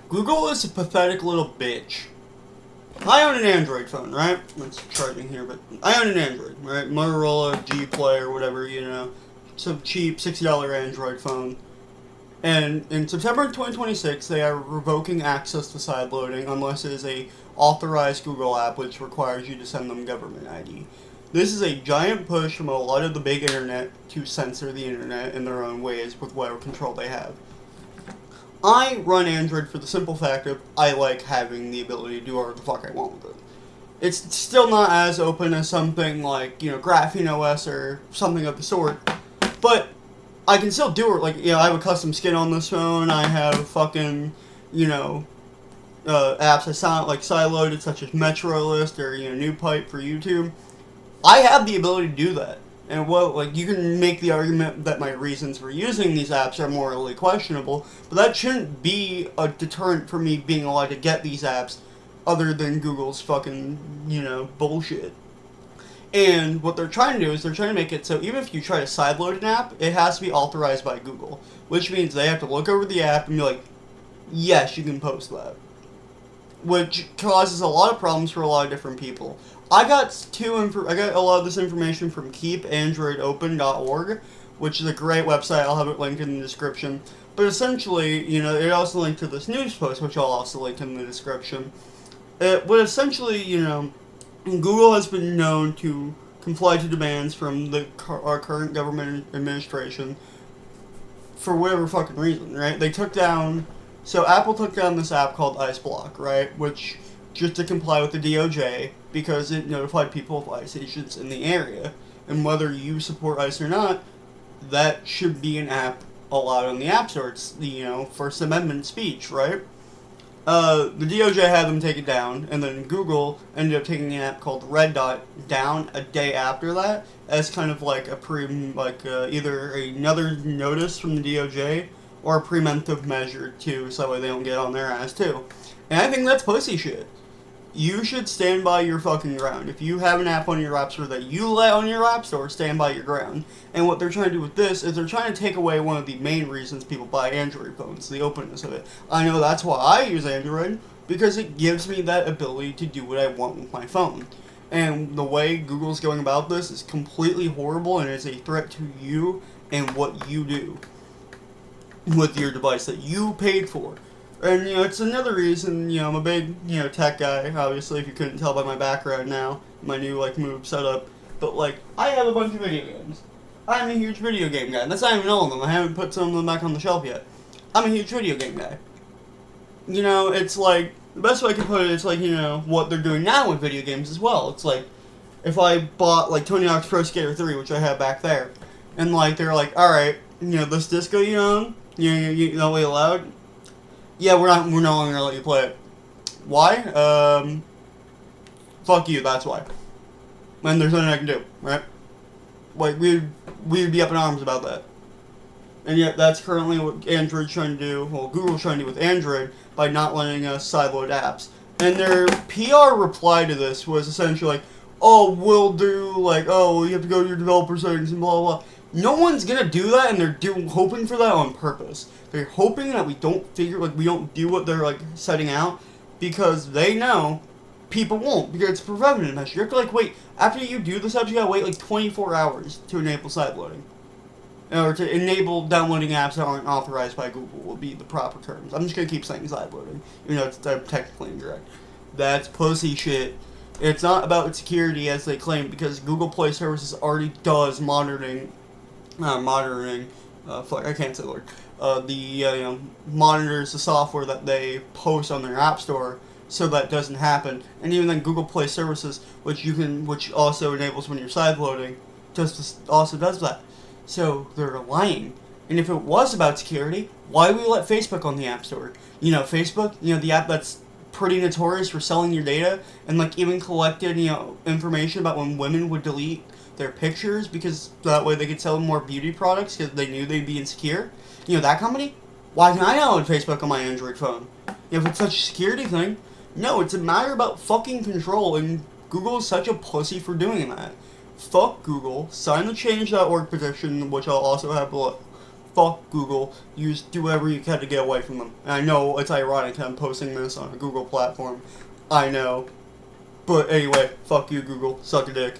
Google is a pathetic little bitch. I own an Android phone, right? It's charging here, but I own an Android, right? Motorola G Play or whatever, some cheap $60 Android phone. And in September 2026, they are revoking access to sideloading unless it is a authorized Google app, which requires you to send them government ID. This is a giant push from a lot of the big internet to censor the internet in their own ways with whatever control they have. I run Android for the simple fact of I like having the ability to do whatever the fuck I want with it. It's still not as open as something like, Graphene OS or something of the sort, but I can still do it. Like, I have a custom skin on this phone, I have fucking, apps I sound like sideloaded, such as MetroList or, NewPipe for YouTube. I have the ability to do that. And you can make the argument that my reasons for using these apps are morally questionable, but that shouldn't be a deterrent for me being allowed to get these apps other than Google's fucking, bullshit. And what they're trying to do is they're trying to make it so even if you try to sideload an app, it has to be authorized by Google, which means they have to look over the app and be like, yes, you can post that. Which causes a lot of problems for a lot of different people. I got a lot of this information from keepandroidopen.org, which is a great website. I'll have it linked in the description. But essentially, it also linked to this news post, which I'll also link in the description. But essentially, Google has been known to comply to demands from our current government administration for whatever fucking reason, right? So Apple took down this app called IceBlock, right? Which, just to comply with the DOJ, because it notified people of ICE agents in the area. And whether you support ICE or not, that should be an app allowed on the App Store. It's the, First Amendment speech, right? The DOJ had them take it down, and then Google ended up taking an app called Red Dot down a day after that, as kind of like either another notice from the DOJ, or a preemptive measure too, so that way they don't get on their ass too. And I think that's pussy shit. You should stand by your fucking ground. If you have an app on your App Store that you let on your App Store, stand by your ground. And what they're trying to do with this is they're trying to take away one of the main reasons people buy Android phones, the openness of it. I know that's why I use Android, because it gives me that ability to do what I want with my phone. And the way Google's going about this is completely horrible, and is a threat to you and what you do with your device that you paid for. And, it's another reason, I'm a big, tech guy, obviously, if you couldn't tell by my background now, my new, move setup. But, I have a bunch of video games. I'm a huge video game guy, and that's not even all of them. I haven't put some of them back on the shelf yet. I'm a huge video game guy. It's the best way I can put it, it's what they're doing now with video games as well. It's if I bought, Tony Hawk's Pro Skater 3, which I have back there, and, they're alright, this disco you own, you know we allowed? Yeah, we're no longer gonna let you play it. Why? Fuck you, that's why. And there's nothing I can do, right? We'd be up in arms about that. And yet, that's currently what Android's trying to do, Google's trying to do with Android, by not letting us sideload apps. And their PR reply to this was essentially we'll do, you have to go to your developer settings and blah, blah, blah. No one's gonna do that, and they're hoping for that on purpose. They're hoping that we don't we don't do what they're, setting out, because they know people won't, because it's a preventative measure. You have to, wait, after you do this app, you gotta wait, 24 hours to enable sideloading. Or to enable downloading apps that aren't authorized by Google would be the proper terms. I'm just gonna keep saying sideloading, even though it's technically incorrect. That's pussy shit. It's not about security as they claim, because Google Play Services already does monitoring, I can't say the word. Monitors the software that they post on their app store, so that doesn't happen. And even then, Google Play Services, which also enables when you're sideloading, also does that. So they're lying. And if it was about security, why would we let Facebook on the App Store? Facebook, the app that's pretty notorious for selling your data, and even collected, information about when women would delete their pictures, because that way they could sell more beauty products because they knew they'd be insecure. That company? Why can I download Facebook on my Android phone? If it's such a security thing. No, it's a matter about fucking control, and Google is such a pussy for doing that. Fuck Google. Sign the change.org petition, which I'll also have below. fuck Google. Do whatever you can to get away from them. And I know it's ironic that I'm posting this on a Google platform. I know. But anyway, fuck you, Google. Suck a dick.